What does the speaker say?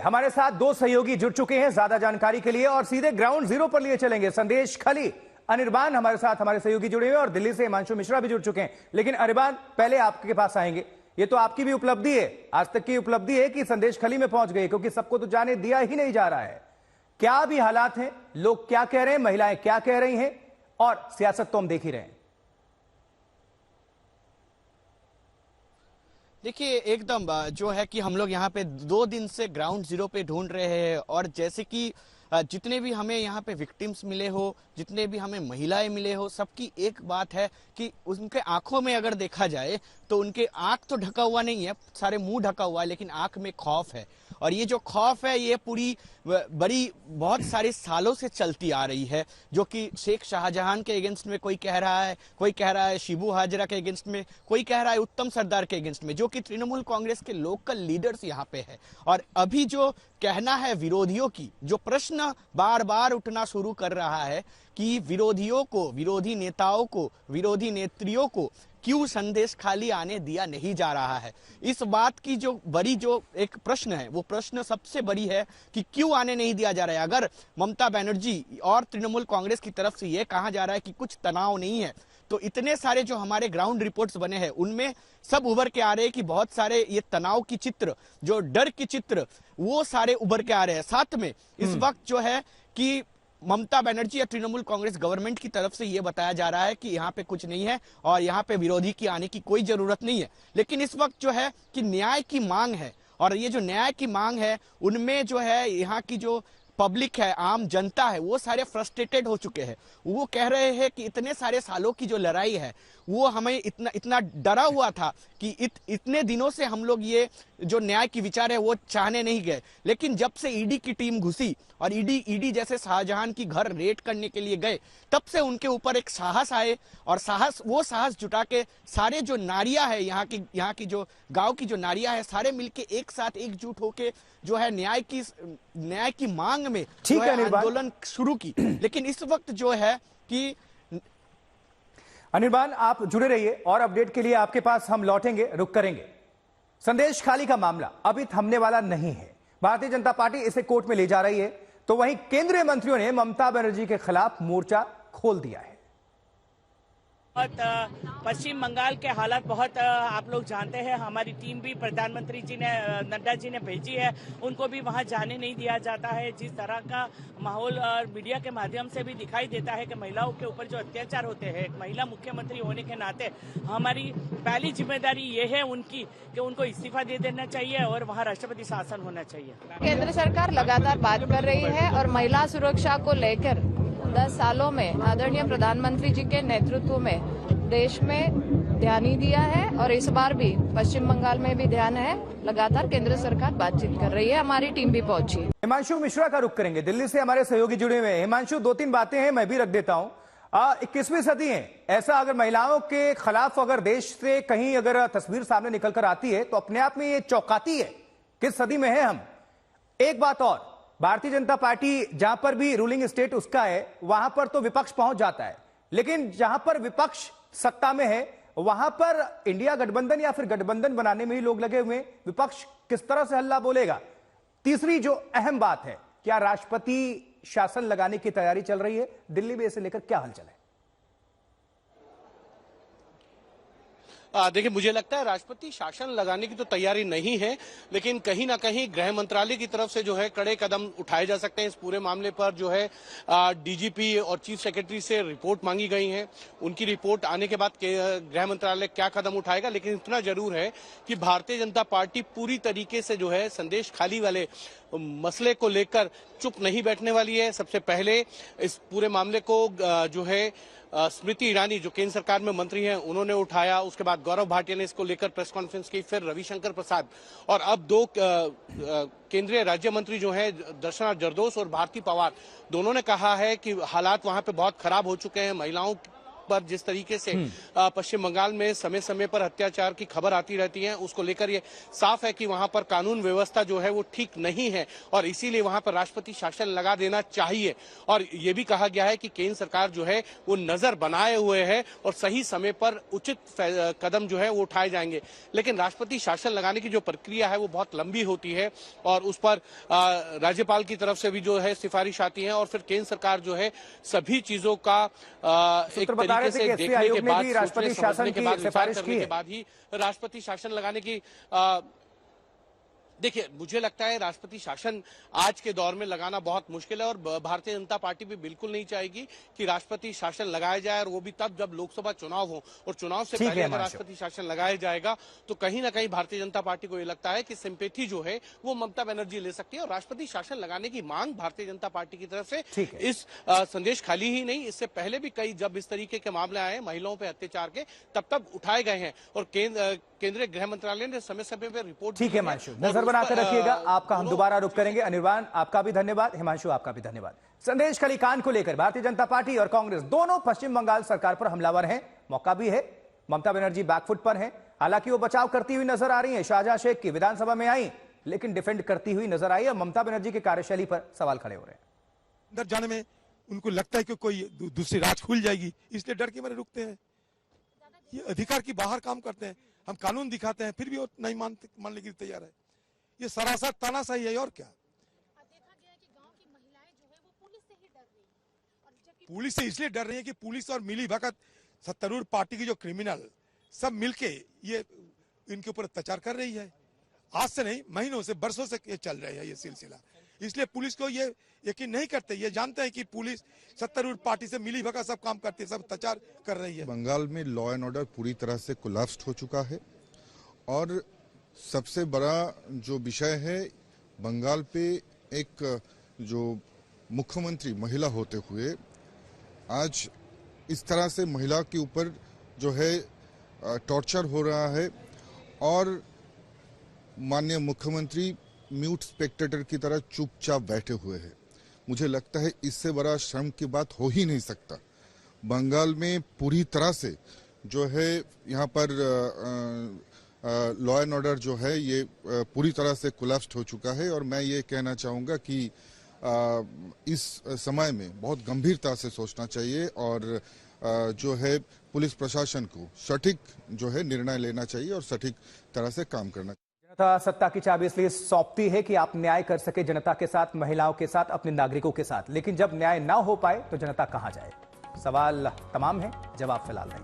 हमारे साथ दो सहयोगी जुड़ चुके हैं ज्यादा जानकारी के लिए और सीधे ग्राउंड जीरो पर लिए चलेंगे। संदेश खली, अनिर्बान हमारे साथ हमारे सहयोगी जुड़े हुए और दिल्ली से हिमांशु मिश्रा भी जुड़ चुके हैं। लेकिन अनिर्बान, पहले आपके पास आएंगे। ये तो आपकी भी उपलब्धि है, आज तक की उपलब्धि है कि संदेश खली में पहुंच गए, क्योंकि सबको तो जाने दिया ही नहीं जा रहा है। क्या भी हालात हैं, लोग क्या कह रहे हैं, महिलाएं क्या कह रही हैं, और सियासत तो हम देख ही रहे हैं। देखिए, एकदम जो है कि हम लोग यहाँ पे 2 दिन से ग्राउंड जीरो पे ढूंढ रहे हैं और जैसे कि जितने भी हमें यहाँ पे विक्टिम्स मिले हो, जितने भी हमें महिलाएं मिले हो, सबकी एक बात है कि उनके आंखों में अगर देखा जाए तो उनके आंख तो ढका हुआ नहीं है, सारे मुंह ढका हुआ है, लेकिन आंख में खौफ है। और ये जो खौफ है ये पूरी बड़ी बहुत सारे सालों से चलती आ रही है, जो कि शेख शाहजहां के अगेंस्ट में कोई कह रहा है, कोई कह रहा है शिबू हाजरा के अगेंस्ट में, कोई कह रहा है उत्तम सरदार के अगेंस्ट में, जो कि तृणमूल कांग्रेस के लोकल लीडर्स यहाँ पे है। और अभी जो कहना है विरोधियों की, जो प्रश्न बार बार उठना शुरू कर रहा है कि विरोधियों को, विरोधी नेताओं को, विरोधी नेत्रियों को क्यों संदेश खाली आने दिया नहीं जा रहा है। इस बात की जो बड़ी जो एक प्रश्न है, वो प्रश्न सबसे बड़ी है कि क्यों आने नहीं दिया जा रहा है। अगर ममता बनर्जी और तृणमूल कांग्रेस की तरफ से यह कहा जा रहा है कि कुछ तनाव नहीं है, तो इतने सारे जो हमारे ग्राउंड रिपोर्ट्स बने हैं उनमें सब उभर के आ रहे हैं कि बहुत सारे ये तनाव की चित्र, जो डर की चित्र, वो सारे उभर के आ रहे हैं। साथ में इस वक्त जो है कि ममता बनर्जी या तृणमूल कांग्रेस गवर्नमेंट की तरफ से यह बताया जा रहा है कि यहाँ पे कुछ नहीं है और यहाँ पे विरोधी की आने की कोई जरूरत नहीं है। लेकिन इस वक्त जो है कि न्याय की मांग है, और ये जो न्याय की मांग है उनमें जो है यहाँ की जो पब्लिक है, आम जनता है, वो सारे फ्रस्ट्रेटेड हो चुके हैं। वो कह रहे हैं कि इतने सारे सालों की जो लड़ाई है वो हमें इतना डरा हुआ था कि इतने दिनों से हम लोग ये जो न्याय की विचार है वो चाहने नहीं गए, लेकिन जब से ईडी की टीम घुसी और ईडी जैसे शाहजहां की घर रेड करने के लिए गए, तब से उनके ऊपर एक साहस आए और वो साहस जुटा के सारे जो नारियां है, यहाँ की जो गांव की जो नारियां है, सारे मिलके एक साथ एकजुट होके जो है न्याय की मांग में जो है आंदोलन शुरू की। लेकिन इस वक्त जो है कि अनिर्बान, आप जुड़े रहिए और अपडेट के लिए आपके पास हम लौटेंगे, रुक करेंगे। संदेश खाली का मामला अभी थमने वाला नहीं है। भारतीय जनता पार्टी इसे कोर्ट में ले जा रही है, तो वहीं केंद्रीय मंत्रियों ने ममता बनर्जी के खिलाफ मोर्चा खोल दिया है। पश्चिम बंगाल के हालात बहुत आप लोग जानते हैं। हमारी टीम भी प्रधानमंत्री जी ने, नड्डा जी ने भेजी है, उनको भी वहां जाने नहीं दिया जाता है। जिस तरह का माहौल और मीडिया के माध्यम से भी दिखाई देता है कि महिलाओं के ऊपर जो अत्याचार होते हैं, एक महिला मुख्यमंत्री होने के नाते हमारी पहली जिम्मेदारी ये है उनकी कि उनको इस्तीफा दे देना चाहिए और वहाँ राष्ट्रपति शासन होना चाहिए। केंद्र सरकार लगातार बात कर रही है और महिला सुरक्षा को लेकर 10 सालों में आदरणीय प्रधानमंत्री जी के नेतृत्व में देश में ध्यान ही दिया है और इस बार भी पश्चिम बंगाल में भी ध्यान है। लगातार केंद्र सरकार बातचीत कर रही है, हमारी टीम भी पहुंची। हिमांशु मिश्रा का रुख करेंगे, दिल्ली से हमारे सहयोगी जुड़े हुए हैं। हिमांशु, 2-3 बातें हैं, मैं भी रख देता हूं। 21वीं सदी है, ऐसा अगर महिलाओं के खिलाफ अगर देश से कहीं अगर तस्वीर सामने निकल कर आती है तो अपने आप में ये चौंकाती है। किस सदी में है हम। एक बात और, भारतीय जनता पार्टी जहां पर भी रूलिंग स्टेट उसका है, वहां पर तो विपक्ष पहुंच जाता है, लेकिन जहां पर विपक्ष सत्ता में है वहां पर इंडिया गठबंधन या फिर गठबंधन बनाने में ही लोग लगे हुए। विपक्ष किस तरह से हल्ला बोलेगा। तीसरी जो अहम बात है, क्या राष्ट्रपति शासन लगाने की तैयारी चल रही है, दिल्ली में इसे लेकर क्या हलचल है। देखिए, मुझे लगता है राष्ट्रपति शासन लगाने की तो तैयारी नहीं है, लेकिन कहीं ना कहीं गृह मंत्रालय की तरफ से जो है कड़े कदम उठाए जा सकते हैं। इस पूरे मामले पर जो है डीजीपी और चीफ सेक्रेटरी से रिपोर्ट मांगी गई है। उनकी रिपोर्ट आने के बाद गृह मंत्रालय क्या कदम उठाएगा, लेकिन इतना जरूर है कि भारतीय जनता पार्टी पूरी तरीके से जो है संदेश खाली वाले मसले को लेकर चुप नहीं बैठने वाली है। सबसे पहले इस पूरे मामले को जो है स्मृति ईरानी, जो केंद्र सरकार में मंत्री हैं, उन्होंने उठाया। उसके बाद गौरव भाटिया ने इसको लेकर प्रेस कॉन्फ्रेंस की, फिर रविशंकर प्रसाद, और अब 2 केंद्रीय राज्य मंत्री जो हैं, दर्शना जरदोश और भारती पवार, दोनों ने कहा है कि हालात वहां पे बहुत खराब हो चुके हैं, महिलाओं पर जिस तरीके से पश्चिम बंगाल में समय समय पर अत्याचार की खबर आती रहती है, उसको लेकर ये साफ है कि वहां पर कानून व्यवस्था जो है वो ठीक नहीं है और इसीलिए वहां पर राष्ट्रपति शासन लगा देना चाहिए। और ये भी कहा गया है कि केंद्र सरकार जो है वो नजर बनाए हुए है और सही समय पर उचित कदम जो है वो उठाए जाएंगे। लेकिन राष्ट्रपति शासन लगाने की जो प्रक्रिया है वो बहुत लंबी होती है और उस पर राज्यपाल की तरफ से भी जो है सिफारिश आती है और फिर केंद्र सरकार जो है सभी चीजों का एक तरीके से देखने के बाद, राष्ट्रपति शासन की सिफारिश की के बाद ही राष्ट्रपति शासन लगाने की देखिए, मुझे लगता है राष्ट्रपति शासन आज के दौर में लगाना बहुत मुश्किल है और भारतीय जनता पार्टी भी बिल्कुल नहीं चाहेगी कि राष्ट्रपति शासन लगाया जाए और वो भी तब जब लोकसभा चुनाव हो और चुनाव से पहले अगर राष्ट्रपति शासन लगाया जाएगा तो कहीं ना कहीं भारतीय जनता पार्टी को ये लगता है कि सिंपैथी जो है वो ममता बनर्जी ले सकती है और राष्ट्रपति शासन लगाने की मांग भारतीय जनता पार्टी की तरफ से इस संदेश खाली ही नहीं, इससे पहले भी कई जब इस तरीके के मामले आए महिलाओं पर अत्याचार के तब उठाए गए हैं और केंद्रीय गृह मंत्रालय ने समय समय पर रिपोर्ट। ठीक है हिमांशु, नजर बनाकर रखिएगा। आपका हम दोबारा रुख करेंगे। अनिर्बान, आपका भी धन्यवाद। हिमांशु, आपका भी धन्यवाद। संदेश खलीकान को लेकर भारतीय जनता पार्टी और कांग्रेस दोनों पश्चिम बंगाल सरकार पर हमलावर हैं। मौका भी है, ममता बनर्जी बैकफुट पर हैं। हालांकि वो बचाव करती हुई नजर आ रही है। शाहजहां शेख की विधानसभा में आई लेकिन डिफेंड करती हुई नजर आई और ममता बनर्जी की कार्यशैली पर सवाल खड़े हो रहे हैं। अंदर जाने में उनको लगता है कि कोई दूसरी राज खुल जाएगी, इसलिए डर के मारे रुकते हैं। ये अधिकार की बाहर काम करते हैं। हम कानून दिखाते हैं फिर भी वो नहीं मानने के लिए तैयार है। ये सरासर तानाशाही है और क्या। देखा गया है कि गांव की महिलाएं जो है वो पुलिस से ही डर रही है और पुलिस से इसलिए डर रही है कि पुलिस और मिली भगत सत्तारूढ़ पार्टी की जो क्रिमिनल सब मिलके ये इनके ऊपर अत्याचार कर रही है। आज से नहीं, महीनों से, वर्षों से ये चल रहा है ये सिलसिला। इसलिए पुलिस को ये यकीन नहीं करते, ये जानते हैं कि पुलिस सत्तारूढ़ पार्टी से मिली भगत सब काम करती है, सब अत्याचार कर रही है। बंगाल में लॉ एंड ऑर्डर पूरी तरह से कोलैप्स्ड हो चुका है और सबसे बड़ा जो विषय है, बंगाल पे एक जो मुख्यमंत्री महिला होते हुए आज इस तरह से महिला के ऊपर जो है टॉर्चर हो रहा है और माननीय मुख्यमंत्री म्यूट स्पेक्टेटर की तरह चुपचाप बैठे हुए हैं। मुझे लगता है इससे बड़ा शर्म की बात हो ही नहीं सकता। बंगाल में पूरी तरह से जो है यहाँ पर लॉ एंड ऑर्डर जो है ये पूरी तरह से कोलैप्स्ड हो चुका है और मैं ये कहना चाहूँगा कि इस समय में बहुत गंभीरता से सोचना चाहिए और जो है पुलिस प्रशासन को सटीक जो है निर्णय लेना चाहिए और सटीक तरह से काम करना चाहिए। जनता सत्ता की चाबी इसलिए सौंपती है कि आप न्याय कर सके जनता के साथ, महिलाओं के साथ, अपने नागरिकों के साथ। लेकिन जब न्याय ना हो पाए तो जनता कहां जाए? सवाल तमाम है, जवाब फिलहाल नहीं।